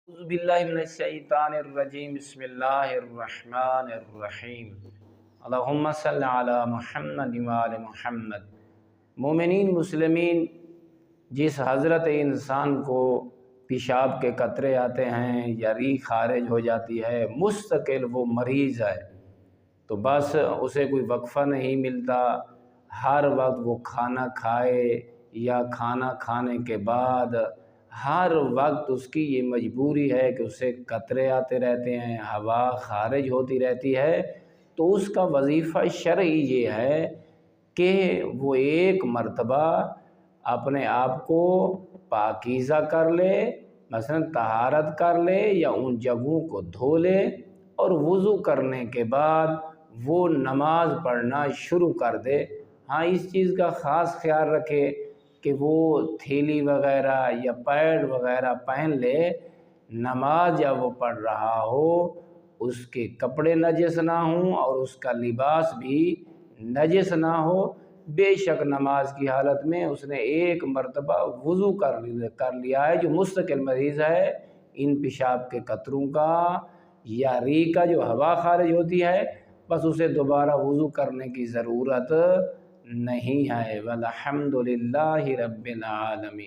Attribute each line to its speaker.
Speaker 1: اعوذ باللہ من الشیطان الرجیم بسم اللہ الرحمن الرحیم اللہم صلی علی محمد وآل محمد۔ مومنین مسلمین، جس حضرت انسان کو پیشاب کے قطرے آتے ہیں یا ریح خارج ہو جاتی ہے، مستقل وہ مریض ہے، تو بس اسے کوئی وقفہ نہیں ملتا، ہر وقت وہ کھانا کھائے یا کھانا کھانے کے بعد ہر وقت اس کی یہ مجبوری ہے کہ اسے قطرے آتے رہتے ہیں، ہوا خارج ہوتی رہتی ہے۔ تو اس کا وظیفہ شرعی یہ ہے کہ وہ ایک مرتبہ اپنے آپ کو پاکیزہ کر لے، مثلا طہارت کر لے یا ان جگہوں کو دھو لے، اور وضو کرنے کے بعد وہ نماز پڑھنا شروع کر دے۔ ہاں، اس چیز کا خاص خیال رکھے کہ وہ تھیلی وغیرہ یا پیڈ وغیرہ پہن لے، نماز جب وہ پڑھ رہا ہو اس کے کپڑے نجس نہ ہوں اور اس کا لباس بھی نجس نہ ہو۔ بے شک نماز کی حالت میں اس نے ایک مرتبہ وضو کر لیا ہے، جو مستقل مریض ہے ان پیشاب کے قطروں کا یا ریح کا جو ہوا خارج ہوتی ہے، بس اسے دوبارہ وضو کرنے کی ضرورت نہیں ہے۔ والحمد للہ رب العالمین۔